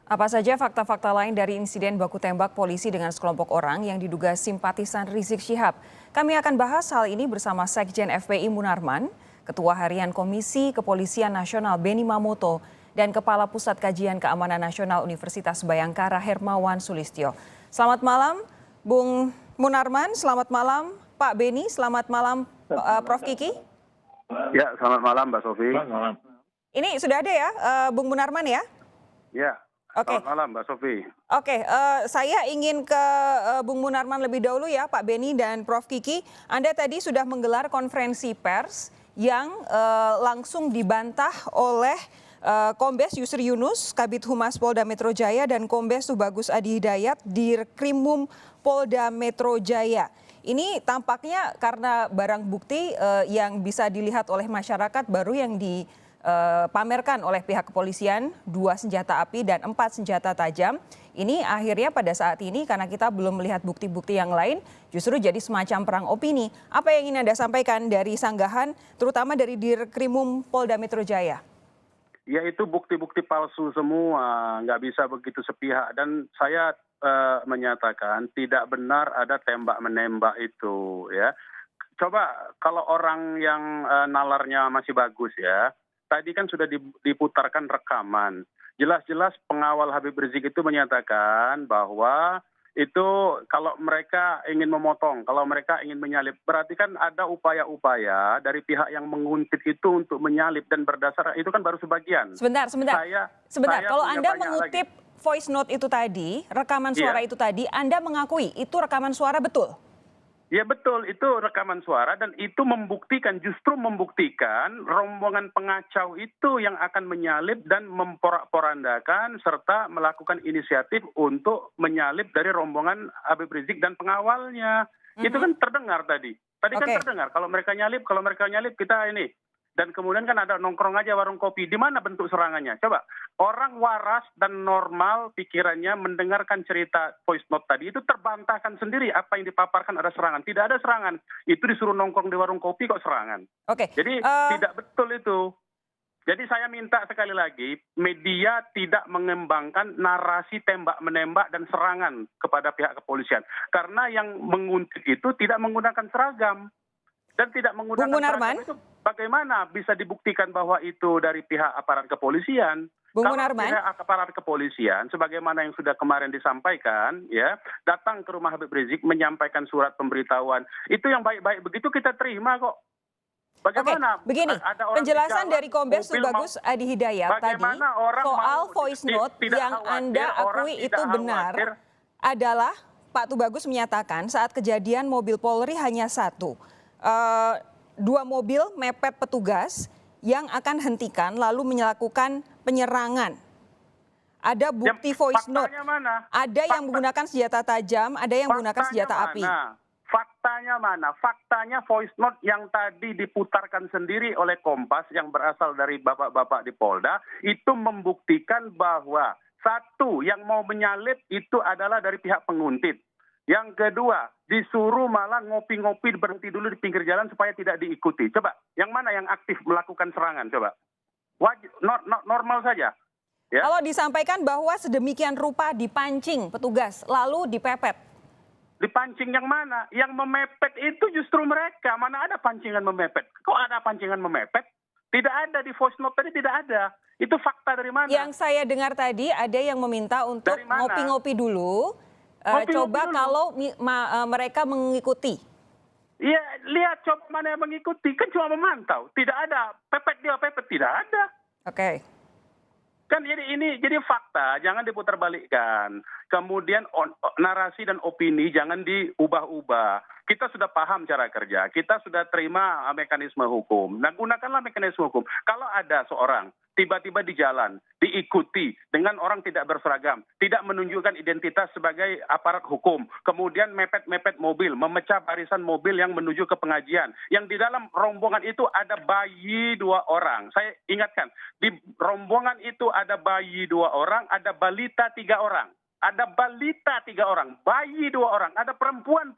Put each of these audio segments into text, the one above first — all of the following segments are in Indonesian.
Apa saja fakta-fakta lain dari insiden baku tembak polisi dengan sekelompok orang yang diduga simpatisan Rizik Syihab? Kami akan bahas hal ini bersama Sekjen FPI Munarman, Ketua Harian Komisi Kepolisian Nasional Beni Mamoto, dan Kepala Pusat Kajian Keamanan Nasional Universitas Bayangkara Hermawan Sulistyo. Selamat malam, Bung Munarman. Selamat malam, Pak Beni. Selamat malam, Prof. Kiki. Ya, selamat malam, Mbak Sofi. Ini sudah ada ya, Bung Munarman ya? Ya. Oke. Selamat malam, Mbak Sofi. Oke, saya ingin ke Bung Munarman lebih dahulu ya, Pak Beni dan Prof. Kiki. Anda tadi sudah menggelar konferensi pers yang langsung dibantah oleh Kombes Yusri Yunus, Kabid Humas Polda Metro Jaya, dan Kombes Tubagus Adi Hidayat, Dirkrimum Polda Metro Jaya. Ini tampaknya karena barang bukti yang bisa dilihat oleh masyarakat baru yang dipamerkan oleh pihak kepolisian, 2 senjata api dan 4 senjata tajam. Ini akhirnya pada saat ini karena kita belum melihat bukti-bukti yang lain, justru jadi semacam perang opini. Apa yang ingin Anda sampaikan dari sanggahan, terutama dari Dirkrimum Polda Metro Jaya? Ya, itu bukti-bukti palsu semua, nggak bisa begitu sepihak. Dan saya menyatakan tidak benar ada tembak-menembak itu, ya. Coba kalau orang yang nalarnya masih bagus ya, tadi kan sudah diputarkan rekaman. Jelas-jelas pengawal Habib Rizik itu menyatakan bahwa itu kalau mereka ingin memotong, kalau mereka ingin menyalip, berarti kan ada upaya-upaya dari pihak yang menguntit itu untuk menyalip dan berdasar itu kan baru sebagian. Sebentar. Saya Kalau Anda punya banyak mengutip lagi. voice note itu tadi, rekaman suara itu tadi, Anda mengakui itu rekaman suara betul? Ya betul, itu rekaman suara dan itu justru membuktikan rombongan pengacau itu yang akan menyalip dan memporak-porandakan serta melakukan inisiatif untuk menyalip dari rombongan Habib Rizik dan pengawalnya. Itu kan terdengar tadi. Kan terdengar kalau mereka nyalip kita ini. Dan kemudian kan ada nongkrong aja warung kopi. Di mana bentuk serangannya? Coba. Orang waras dan normal pikirannya mendengarkan cerita voice note tadi itu terbantahkan sendiri apa yang dipaparkan ada serangan. Tidak ada serangan. Itu disuruh nongkrong di warung kopi kok serangan. Jadi tidak betul itu. Jadi saya minta sekali lagi media tidak mengembangkan narasi tembak-menembak dan serangan kepada pihak kepolisian. Karena yang menguntit itu tidak menggunakan seragam. Dan tidak menggunakan seragam itu bagaimana bisa dibuktikan bahwa itu dari pihak aparat kepolisian? Kalau pihak aparat kepolisian, sebagaimana yang sudah kemarin disampaikan, ya datang ke rumah Habib Rizik menyampaikan surat pemberitahuan, itu yang baik-baik begitu kita terima kok. Bagaimana? Begini, penjelasan dari Kombes Tubagus Adi Hidayat tadi soal voice note yang Anda akui itu benar adalah Pak Tubagus menyatakan saat kejadian mobil Polri hanya 1. 2 mobil mepet petugas yang akan hentikan lalu melakukan penyerangan. Ada bukti voice note. Ada yang menggunakan senjata tajam, ada yang menggunakan senjata api. Faktanya mana? Faktanya voice note yang tadi diputarkan sendiri oleh Kompas yang berasal dari bapak-bapak di Polda itu membuktikan bahwa 1 yang mau menyalip itu adalah dari pihak penguntit. Yang kedua, disuruh malah ngopi-ngopi berhenti dulu di pinggir jalan supaya tidak diikuti. Coba, yang mana yang aktif melakukan serangan? Coba, normal saja. Ya? Kalau disampaikan bahwa sedemikian rupa dipancing petugas, lalu dipepet. Dipancing yang mana? Yang memepet itu justru mereka. Mana ada pancingan memepet? Kok ada pancingan memepet? Tidak ada di voice note tadi, tidak ada. Itu fakta dari mana? Yang saya dengar tadi ada yang meminta untuk ngopi-ngopi dulu. Coba kalau mereka mengikuti. Iya, lihat coba mana yang mengikuti. Kan cuma memantau. Tidak ada. Pepet tidak ada. Oke. Kan jadi fakta, jangan diputarbalikkan. Kemudian narasi dan opini jangan diubah-ubah. Kita sudah paham cara kerja, kita sudah terima mekanisme hukum. Nah, gunakanlah mekanisme hukum. Kalau ada seorang tiba-tiba di jalan, diikuti dengan orang tidak berseragam, tidak menunjukkan identitas sebagai aparat hukum, kemudian mepet-mepet mobil, memecah barisan mobil yang menuju ke pengajian, yang di dalam rombongan itu ada bayi 2 orang. Saya ingatkan, di rombongan itu ada bayi 2 orang, ada balita 3 orang. Ada balita 3 orang, bayi 2 orang, ada perempuan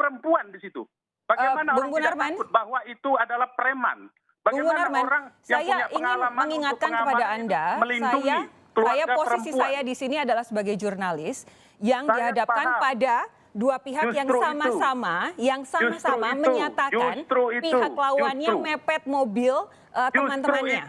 di situ. Bagaimana orang tidak takut bahwa itu adalah preman? Bagaimana orang yang punya pengalaman mengingatkan kepada Anda, melindungi posisi perempuan. saya di sini adalah sebagai jurnalis yang Saya dihadapkan paham. pada dua pihak yang Justru sama-sama itu. menyatakan Justru itu. pihak lawannya Justru. mepet mobil teman-temannya.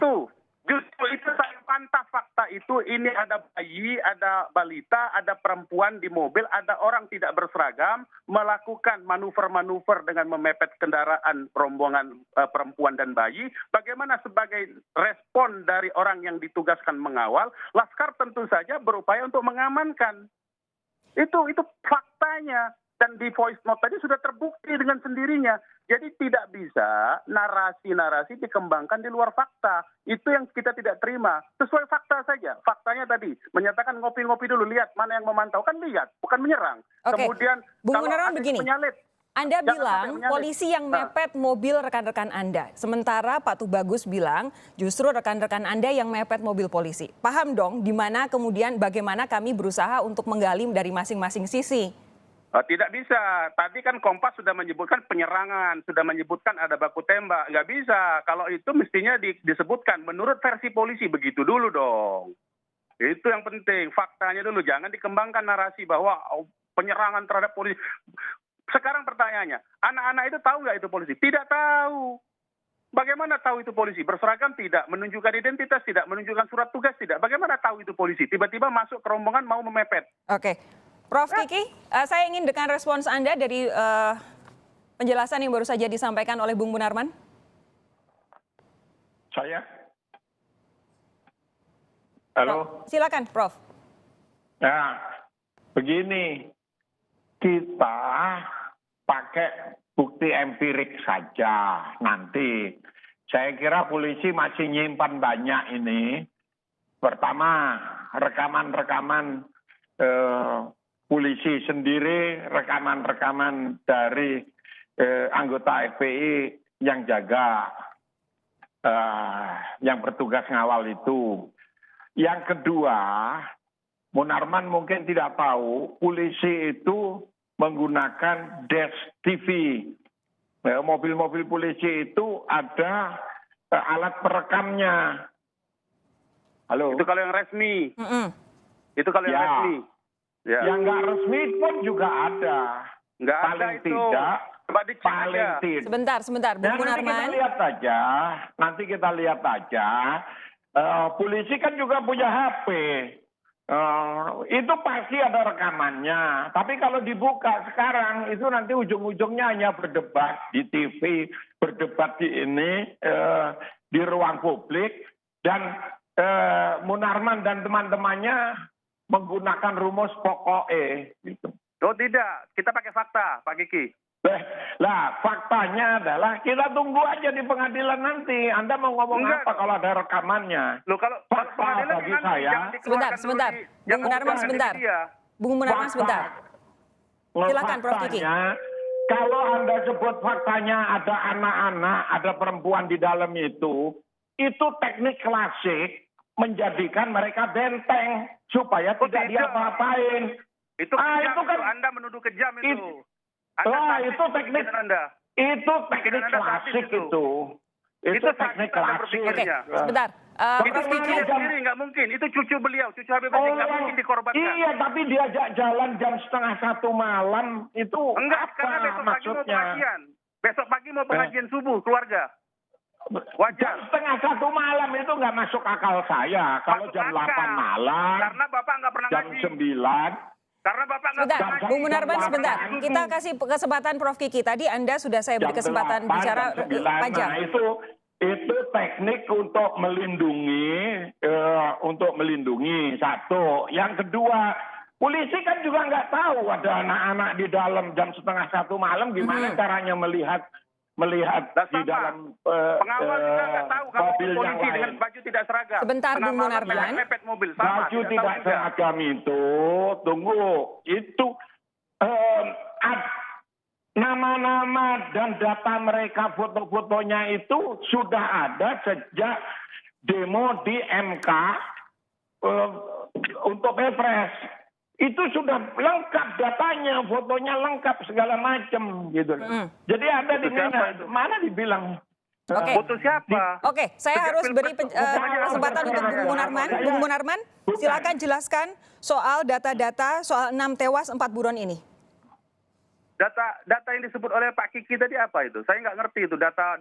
Justru itu saya bantah fakta itu. Ini ada bayi, ada balita, ada perempuan di mobil, ada orang tidak berseragam melakukan manuver-manuver dengan memepet kendaraan rombongan perempuan dan bayi. Bagaimana sebagai respon dari orang yang ditugaskan mengawal, Laskar tentu saja berupaya untuk mengamankan. Itu faktanya. Dan di voice note tadi sudah terbukti dengan sendirinya. Jadi tidak bisa narasi-narasi dikembangkan di luar fakta. Itu yang kita tidak terima. Sesuai fakta saja. Faktanya tadi menyatakan ngopi-ngopi dulu, lihat mana yang memantau. Kan lihat, bukan menyerang. Oke. Kemudian Bung kalau Munarman ada begini. penyalip, Anda jangan bilang sampai menyalip. polisi yang mepet mobil rekan-rekan Anda. Sementara Pak Tubagus bilang justru rekan-rekan Anda yang mepet mobil polisi. Paham dong di mana kemudian bagaimana kami berusaha untuk menggali dari masing-masing sisi. Tidak bisa. Tadi kan Kompas sudah menyebutkan penyerangan, sudah menyebutkan ada baku tembak. Nggak bisa. Kalau itu mestinya disebutkan menurut versi polisi, begitu dulu dong. Itu yang penting. Faktanya dulu. Jangan dikembangkan narasi bahwa penyerangan terhadap polisi. Sekarang pertanyaannya, anak-anak itu tahu nggak itu polisi? Tidak tahu. Bagaimana tahu itu polisi? Berseragam tidak, menunjukkan identitas tidak, menunjukkan surat tugas tidak. Bagaimana tahu itu polisi? Tiba-tiba masuk ke rombongan mau memepet. Oke. Prof Kiki, saya ingin dengan respons Anda dari penjelasan yang baru saja disampaikan oleh Bung Munarman. Saya? Halo? Silakan, Prof. Nah, begini. Kita pakai bukti empirik saja nanti. Saya kira polisi masih nyimpan banyak ini. Pertama, rekaman-rekaman polisi sendiri, rekaman-rekaman dari anggota FPI yang jaga, yang bertugas ngawal itu. Yang kedua, Munarman mungkin tidak tahu, polisi itu menggunakan Dash TV. Mobil-mobil polisi itu ada alat perekamnya. Halo? Itu kalau yang resmi. Itu kalau yang Ya. resmi. Ya. Yang nggak resmi pun juga ada. Nggak ada Paling itu. tidak, Coba dicek paling aja. tidak. Sebentar, Bung Munarman. Nanti kita lihat aja. Polisi kan juga punya HP. Itu pasti ada rekamannya. Tapi kalau dibuka sekarang, itu nanti ujung-ujungnya hanya berdebat di TV, berdebat di ini, di ruang publik. Dan Munarman dan teman-temannya menggunakan rumus pokoknya. Gitu. Oh tidak, kita pakai fakta, Pak Kiki. Lah, faktanya adalah kita tunggu aja di pengadilan nanti. Anda mau ngomong Enggak apa dong. kalau ada rekamannya? Loh, kalau Fakta pengadilan bagi nanti saya. jangan dikeluarkan Sebentar. dulu Bung jangan Munarman dikeluarkan sebentar. di media. Bung Munarman sebentar. Silakan, Prof. Kiki. Faktanya, kalau Anda sebut faktanya ada anak-anak, ada perempuan di dalam itu teknik klasik menjadikan mereka benteng supaya tidak diapa-apain. Itu kejam, itu kan Anda menuduh kejam itu. itu teknik Anda. itu teknik Pikiran Anda klasik sadis itu. itu Itu teknik sadis Anda klasik. Oke, berpikirnya. sebentar. Itu Prof. Kiki. dia sendiri nggak mungkin. Itu cucu beliau, cucu Habib Rizik nggak mungkin dikorbankan. Iya, tapi diajak jalan jam 1:30 malam itu Enggak, apa karena besok pagi mau maksudnya? pengajian. Besok pagi mau pengajian subuh keluarga. Jam 1:30 malam itu nggak masuk akal saya. Kalau Masuk jam akal. 8 malam, Karena Bapak nggak pernah jam ngaji. 9, Karena Bapak nggak Sebentar, pernah ngaji. Bung Munarman Jam sebentar. 8. Kita kasih kesempatan Prof. Kiki. Tadi Anda sudah saya beri jam kesempatan 8, bicara jam 9. panjang. Nah, itu teknik untuk melindungi satu. Yang kedua, polisi kan juga nggak tahu ada anak-anak di dalam jam 1:30 malam gimana caranya melihat di dalam Pengawal juga nggak tahu kalau mobil yang polisi lain. dengan baju tidak seragam. Sebentar, Tengah Bung malam Munarman. mepet mobil. Sama, Baju tahu tidak juga. seragam itu, tunggu, itu nama-nama dan data mereka, foto-fotonya itu sudah ada sejak demo di MK untuk Pilpres. Itu sudah lengkap datanya, fotonya lengkap segala macam gitu. Jadi ada di Itu siapa mana? itu? Mana dibilang Oke. Foto siapa? Oke, saya Sejak harus beri Pilpres kesempatan untuk Bung Munarman. Bung Munarman, silakan jelaskan soal data-data soal 6 tewas 4 buron ini. Data yang disebut oleh Pak Kiki tadi apa itu? Saya nggak ngerti itu data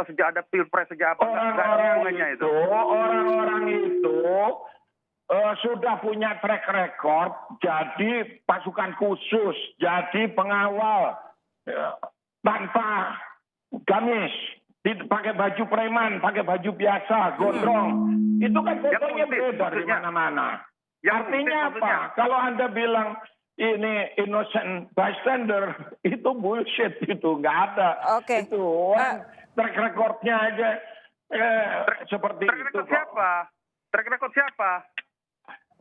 sejak ada Pilpres sejak apa? Nggak ada hubungannya itu. Orang-orang itu sudah punya track record jadi pasukan khusus, jadi pengawal tanpa gamis, pakai baju preman, pakai baju biasa, gondrong. Itu kan fotonya beredar di mana-mana. Artinya apa? Kalau Anda bilang ini innocent bystander, itu bullshit, itu nggak ada. Oke. Itu track recordnya aja seperti Track itu. record siapa? Track record siapa?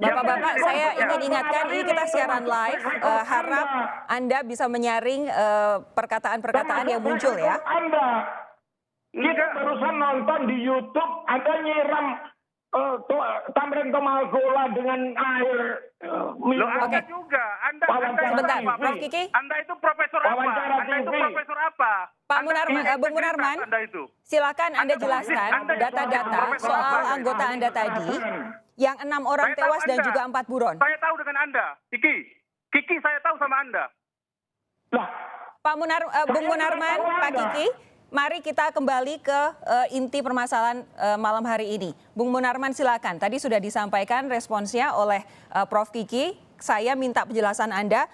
Bapak-bapak, saya ingin ingatkan ini kita siaran live. Harap Anda bisa menyaring perkataan-perkataan yang muncul ya. Anda, kita barusan nonton di YouTube, Anda nyiram Tamrin Tomalgola dengan air Loh, Anda juga. Anda Sebentar, apa, Prof. Kiki. Anda itu profesor apa? Wawancara Anda itu TV. profesor apa? Pak Munarman, Bung Munarman, Anda itu. silakan Anda Anda jelaskan Anda data-data profesor soal apa? anggota Anda tadi yang 6 orang Saya tahu tewas dan Anda. juga 4 buron. Saya tahu dengan Anda, Kiki saya tahu sama Anda. Lah, Bung Munarman, Pak Kiki, mari kita kembali ke inti permasalahan malam hari ini. Bung Munarman silakan. Tadi sudah disampaikan responsnya oleh Prof. Kiki. Saya minta penjelasan Anda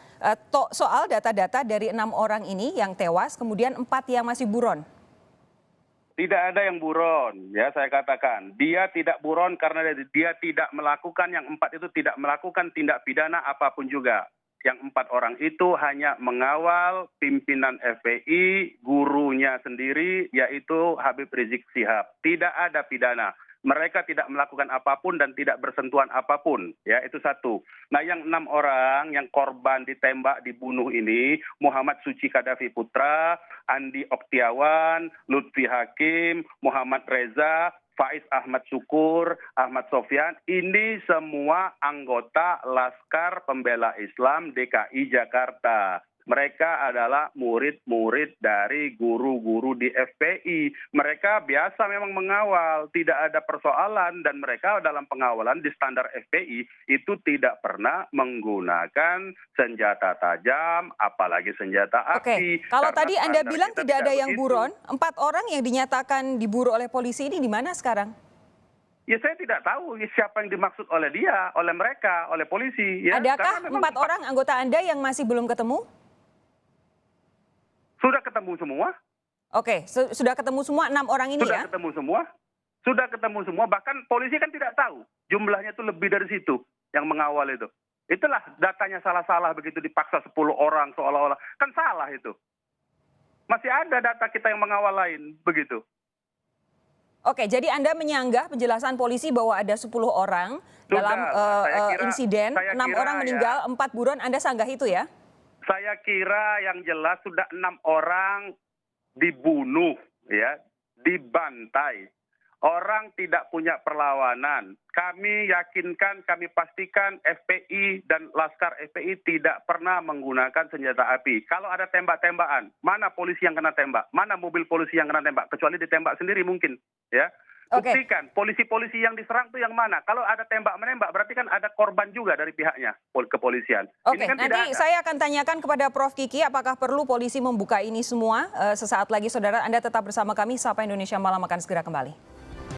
soal data-data dari 6 orang ini yang tewas, kemudian 4 yang masih buron. Tidak ada yang buron, ya saya katakan. Dia tidak buron karena dia tidak melakukan, yang 4 itu tidak melakukan tindak pidana apapun juga. Yang 4 orang itu hanya mengawal pimpinan FPI, gurunya sendiri, yaitu Habib Rizik Syihab. Tidak ada pidana. Mereka tidak melakukan apapun dan tidak bersentuhan apapun. Ya, itu satu. Nah, yang 6 orang yang korban ditembak, dibunuh ini, Muhammad Suci Kadafi Putra, Andi Oktiawan, Lutfi Hakim, Muhammad Reza, Faiz Ahmad Syukur, Ahmad Sofyan, ini semua anggota Laskar Pembela Islam DKI Jakarta. Mereka adalah murid-murid dari guru-guru di FPI. Mereka biasa memang mengawal, tidak ada persoalan, dan mereka dalam pengawalan di standar FPI itu tidak pernah menggunakan senjata tajam, apalagi senjata api. Oke, kalau Karena tadi Anda standar bilang kita tidak ada yang begitu. buron, 4 orang yang dinyatakan diburu oleh polisi ini di mana sekarang? Ya saya tidak tahu siapa yang dimaksud oleh dia, oleh mereka, oleh polisi. Ya. Adakah Karena memang 4 orang anggota Anda yang masih belum ketemu? sudah ketemu semua? Oke, sudah ketemu semua 6 orang ini Sudah ya? ketemu semua? Sudah ketemu semua, bahkan polisi kan tidak tahu. Jumlahnya itu lebih dari situ yang mengawal itu. Itulah datanya salah-salah begitu dipaksa 10 orang seolah-olah. Kan salah itu. Masih ada data kita yang mengawal lain, begitu. Oke, jadi Anda menyanggah penjelasan polisi bahwa ada 10 orang Sudah, dalam saya kira- insiden, saya 6 kira orang ya. meninggal, 4 buron, Anda sanggah itu ya? Saya kira yang jelas sudah 6 orang dibunuh, ya, dibantai. Orang tidak punya perlawanan. Kami yakinkan, kami pastikan FPI dan Laskar FPI tidak pernah menggunakan senjata api. Kalau ada tembak-tembakan, mana polisi yang kena tembak? Mana mobil polisi yang kena tembak? Kecuali ditembak sendiri mungkin, ya. Oke. Buktikan polisi-polisi yang diserang itu yang mana? Kalau ada tembak-menembak berarti kan ada korban juga dari pihaknya kepolisian. Oke, Ini kan tidak nanti ada. saya akan tanyakan kepada Prof. Kiki apakah perlu polisi membuka ini semua. Sesaat lagi saudara, Anda tetap bersama kami, Sapa Indonesia Malam akan segera kembali.